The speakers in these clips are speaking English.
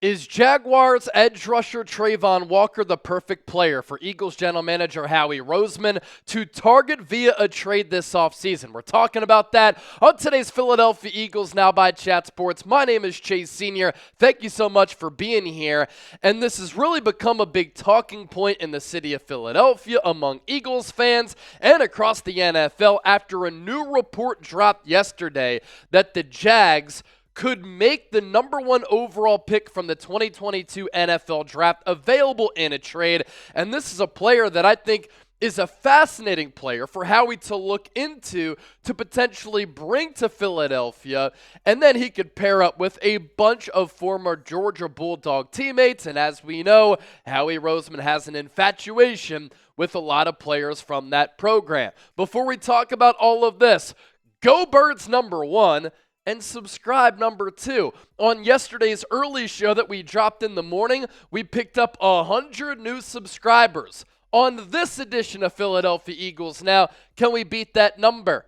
Is Jaguars edge rusher Travon Walker the perfect player for Eagles general manager Howie Roseman to target via a trade this offseason? We're talking about that on today's Philadelphia Eagles Now by Chat Sports. My name is Chase Sr. Thank you so much for being here. And this has really become a big talking point in the city of Philadelphia among Eagles fans and across the NFL after a new report dropped yesterday that the Jags could make the number one overall pick from the 2022 NFL Draft available in a trade. And this is a player that I think is a fascinating player for Howie to look into to potentially bring to Philadelphia. And then he could pair up with a bunch of former Georgia Bulldog teammates. And as we know, Howie Roseman has an infatuation with a lot of players from that program. Before we talk about all of this, go Birds number one. And subscribe number two. On yesterday's early show that we dropped in the morning, we picked up 100 new subscribers. On this edition of Philadelphia Eagles Now, can we beat that number?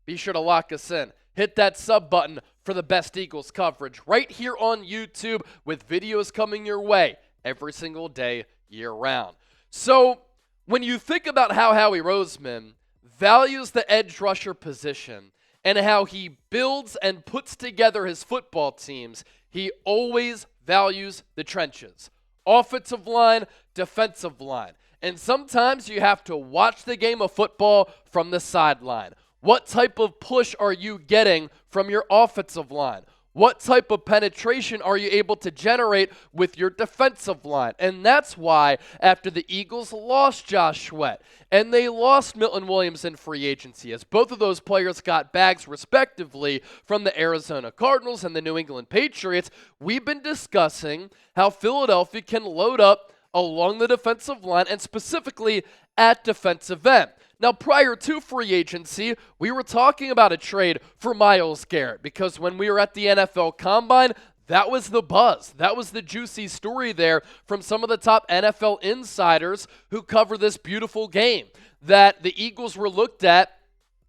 Be sure to lock us in. Hit that sub button for the best Eagles coverage right here on YouTube with videos coming your way every single day, year round. So when you think about how Howie Roseman values the edge rusher position, and how he builds and puts together his football teams, he always values the trenches. Offensive line, defensive line. And sometimes you have to watch the game of football from the sideline. What type of push are you getting from your offensive line? What type of penetration are you able to generate with your defensive line? And that's why after the Eagles lost Josh Sweat and they lost Milton Williams in free agency, as both of those players got bags respectively from the Arizona Cardinals and the New England Patriots, we've been discussing how Philadelphia can load up along the defensive line and specifically at defensive end. Now, prior to free agency, we were talking about a trade for Myles Garrett because when we were at the NFL Combine, that was the buzz. That was the juicy story there from some of the top NFL insiders who cover this beautiful game, that the Eagles were looked at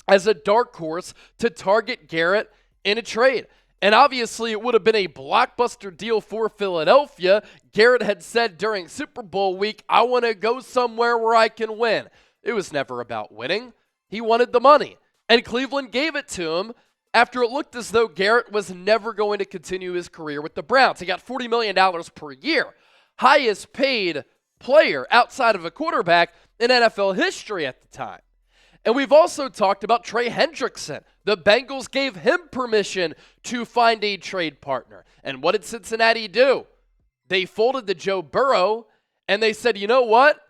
as a dark horse to target Garrett in a trade. And obviously, it would have been a blockbuster deal for Philadelphia. Garrett had said during Super Bowl week, I want to go somewhere where I can win. It was never about winning. He wanted the money. And Cleveland gave it to him after it looked as though Garrett was never going to continue his career with the Browns. He got $40 million per year. Highest paid player outside of a quarterback in NFL history at the time. And we've also talked about Trey Hendrickson. The Bengals gave him permission to find a trade partner. And what did Cincinnati do? They folded to Joe Burrow, and they said, you know what?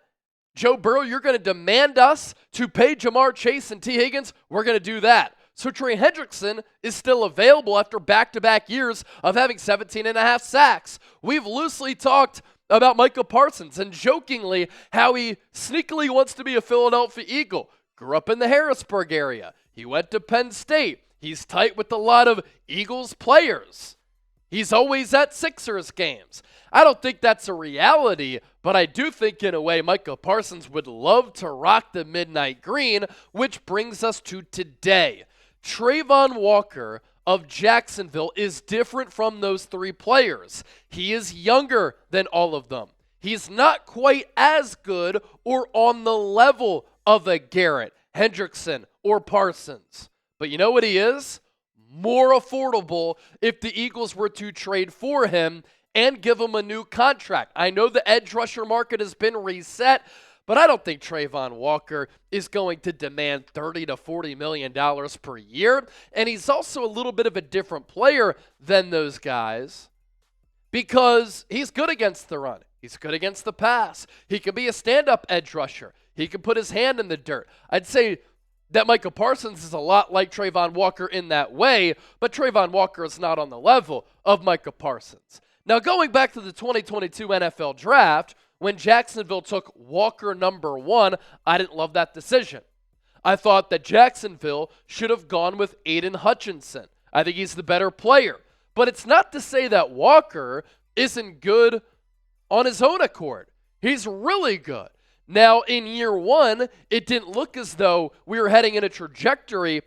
Joe Burrow, you're going to demand us to pay Jamar Chase and T. Higgins. We're going to do that. So Trey Hendrickson is still available after back-to-back years of having 17.5 sacks. We've loosely talked about Micah Parsons and jokingly how he sneakily wants to be a Philadelphia Eagle. Grew up in the Harrisburg area. He went to Penn State. He's tight with a lot of Eagles players. He's always at Sixers games. I don't think that's a reality, but I do think in a way Micah Parsons would love to rock the midnight green, which brings us to today. Travon Walker of Jacksonville is different from those three players. He is younger than all of them. He's not quite as good or on the level of a Garrett, Hendrickson, or Parsons. But you know what he is? More affordable if the Eagles were to trade for him and give him a new contract. I know the edge rusher market has been reset, but I don't think Travon Walker is going to demand $30 to $40 million per year. And he's also a little bit of a different player than those guys because he's good against the run. He's good against the pass. He can be a stand-up edge rusher. He can put his hand in the dirt. I'd say that Micah Parsons is a lot like Travon Walker in that way, but Travon Walker is not on the level of Micah Parsons. Now, going back to the 2022 NFL Draft, when Jacksonville took Walker number one, I didn't love that decision. I thought that Jacksonville should have gone with Aiden Hutchinson. I think he's the better player. But it's not to say that Walker isn't good on his own accord. He's really good. Now, in year one, it didn't look as though we were heading in a trajectory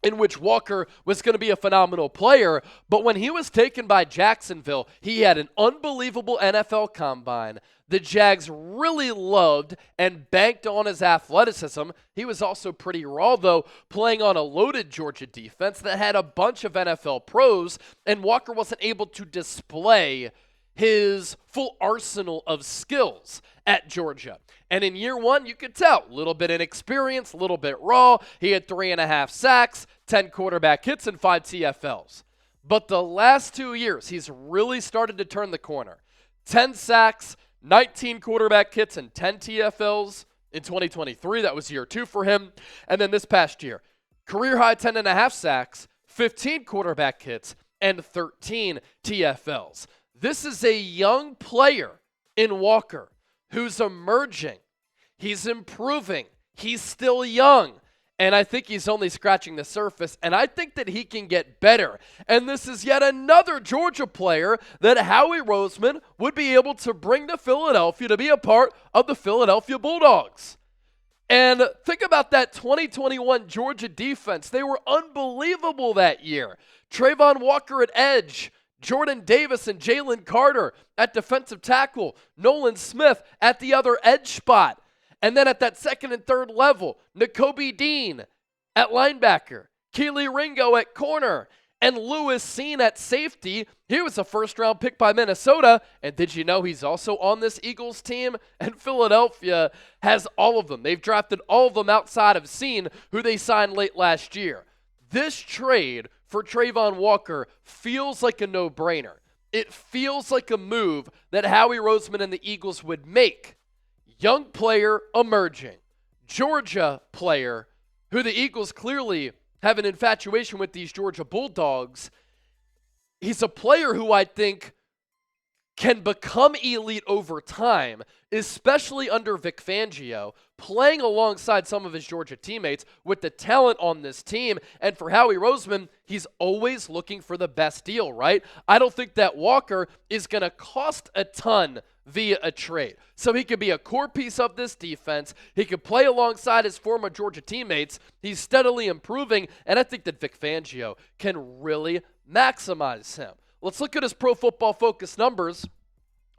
in which Walker was going to be a phenomenal player. But when he was taken by Jacksonville, he had an unbelievable NFL combine. The Jags really loved and banked on his athleticism. He was also pretty raw, though, playing on a loaded Georgia defense that had a bunch of NFL pros, and Walker wasn't able to display his full arsenal of skills at Georgia. And in year one, you could tell, a little bit inexperienced, a little bit raw. He had 3.5 sacks, 10 quarterback hits, and 5 TFLs. But the last 2 years, he's really started to turn the corner. 10 sacks, 19 quarterback hits, and 10 TFLs in 2023. That was year 2 for him. And then this past year, career high 10.5 sacks, 15 quarterback hits, and 13 TFLs. This is a young player in Walker who's emerging. He's improving. He's still young. And I think he's only scratching the surface. And I think that he can get better. And this is yet another Georgia player that Howie Roseman would be able to bring to Philadelphia to be a part of the Philadelphia Bulldogs. And think about that 2021 Georgia defense. They were unbelievable that year. Travon Walker at edge. Jordan Davis and Jalen Carter at defensive tackle. Nolan Smith at the other edge spot. And then at that second and third level, Nakobe Dean at linebacker. Keely Ringo at corner. And Lewis Seen at safety. He was a first-round pick by Minnesota. And did you know he's also on this Eagles team? And Philadelphia has all of them. They've drafted all of them outside of Seen, who they signed late last year. This trade for Travon Walker feels like a no-brainer. It feels like a move that Howie Roseman and the Eagles would make. Young player emerging. Georgia player who the Eagles clearly have an infatuation with these Georgia Bulldogs. He's a player who I think can become elite over time, especially under Vic Fangio, playing alongside some of his Georgia teammates with the talent on this team. And for Howie Roseman, he's always looking for the best deal, right? I don't think that Walker is going to cost a ton via a trade. So he could be a core piece of this defense. He could play alongside his former Georgia teammates. He's steadily improving, and I think that Vic Fangio can really maximize him. Let's look at his Pro Football Focus numbers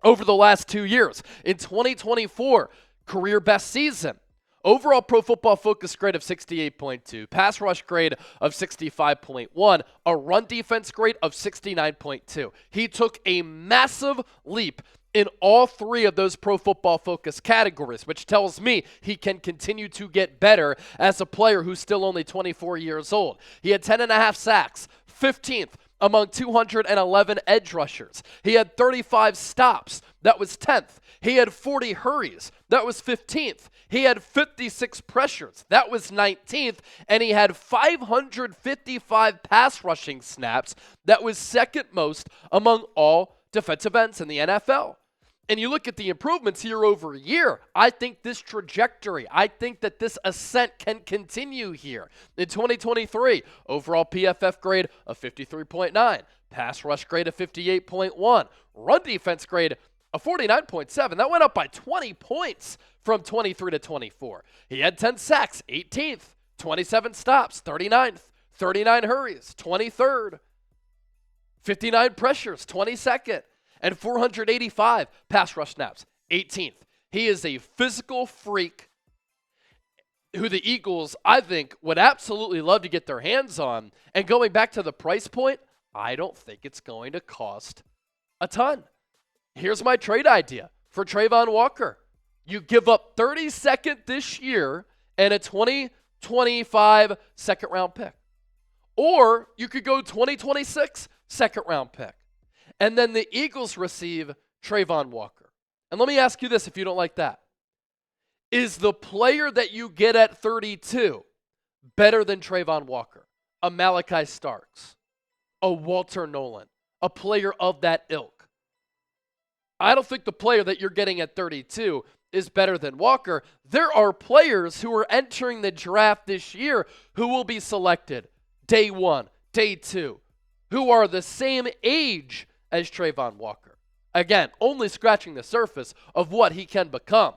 over the last 2 years. In 2024, career best season. Overall Pro Football Focus grade of 68.2, pass rush grade of 65.1, a run defense grade of 69.2. He took a massive leap in all 3 of those Pro Football Focus categories, which tells me he can continue to get better as a player who's still only 24 years old. He had 10.5 sacks, 15th among 211 edge rushers. He had 35 stops. That was 10th. He had 40 hurries. That was 15th. He had 56 pressures. That was 19th. And he had 555 pass rushing snaps. That was second most among all defensive ends in the NFL. And you look at the improvements year over year, I think this trajectory, I think that this ascent can continue here. In 2023, overall PFF grade of 53.9, pass rush grade of 58.1, run defense grade of 49.7. That went up by 20 points from 23 to 24. He had 10 sacks, 18th, 27 stops, 39th, 39 hurries, 23rd, 59 pressures, 22nd. And 485 pass rush snaps, 18th. He is a physical freak who the Eagles, I think, would absolutely love to get their hands on. And going back to the price point, I don't think it's going to cost a ton. Here's my trade idea for Travon Walker. You give up 32nd this year and a 2025 second-round pick. Or you could go 2026 second-round pick. And then the Eagles receive Travon Walker. And let me ask you this if you don't like that. Is the player that you get at 32 better than Travon Walker? A Malachi Starks, a Walter Nolan, a player of that ilk? I don't think the player that you're getting at 32 is better than Walker. There are players who are entering the draft this year who will be selected day 1, day 2, who are the same age as Travon Walker. Again, only scratching the surface of what he can become.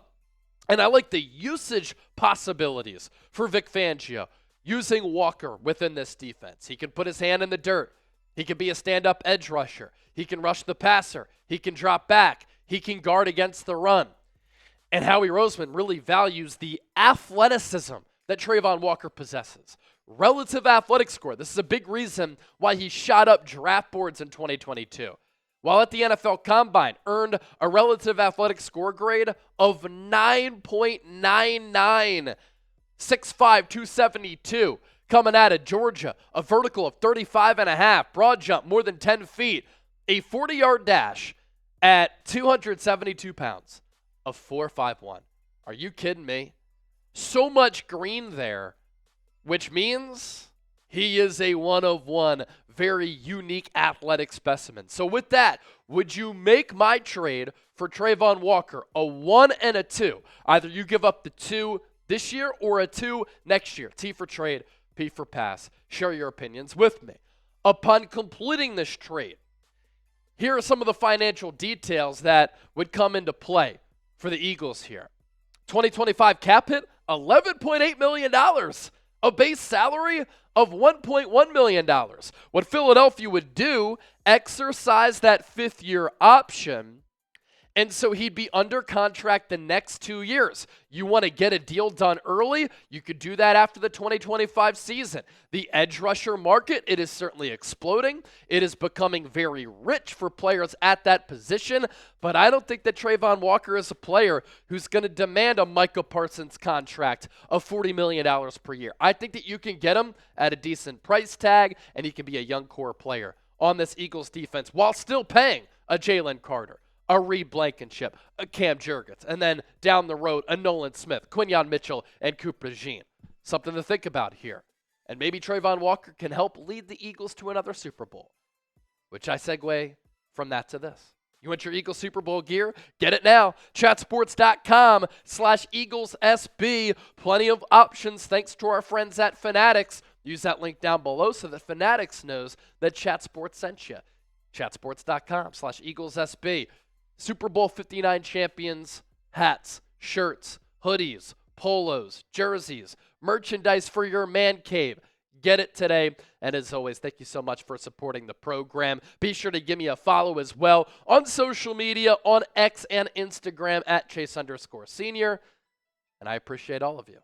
And I like the usage possibilities for Vic Fangio. using Walker within this defense. He can put his hand in the dirt. He can be a stand-up edge rusher. He can rush the passer. He can drop back. He can guard against the run. And Howie Roseman really values the athleticism that Travon Walker possesses. Relative athletic score. This is a big reason why he shot up draft boards in 2022. While at the NFL Combine, earned a relative athletic score grade of 9.99. 6'5", 272. Coming out of Georgia, a vertical of 35.5, broad jump more than 10 feet, a 40-yard dash at 272 pounds of 4.51. Are you kidding me? So much green there, which means he is a one-of-one, very unique athletic specimen. So with that, would you make my trade for Travon Walker a 1 and a 2? Either you give up the 2 this year or a 2 next year. T for trade, P for pass. Share your opinions with me. Upon completing this trade, here are some of the financial details that would come into play for the Eagles here. 2025 cap hit, $11.8 million. A base salary of $1.1 million. What Philadelphia would do, exercise that fifth-year option, and so he'd be under contract the next 2 years. You want to get a deal done early? You could do that after the 2025 season. The edge rusher market, it is certainly exploding. It is becoming very rich for players at that position, but I don't think that Travon Walker is a player who's going to demand a Micah Parsons contract of $40 million per year. I think that you can get him at a decent price tag, and he can be a young core player on this Eagles defense while still paying a Jalen Carter, a Reed Blankenship, a Cam Jurgens, and then down the road, a Nolan Smith, Quinyon Mitchell, and Cooper Jean. Something to think about here. And maybe Travon Walker can help lead the Eagles to another Super Bowl, which I segue from that to this. You want your Eagles Super Bowl gear? Get it now. chatsports.com/EaglesSB. Plenty of options thanks to our friends at Fanatics. Use that link down below so that Fanatics knows that Chat Sports sent you. chatsports.com/EaglesSB. Super Bowl 59 champions, hats, shirts, hoodies, polos, jerseys, merchandise for your man cave. Get it today. And as always, thank you so much for supporting the program. Be sure to give me a follow as well on social media, on X and Instagram at Chase_Senior. And I appreciate all of you.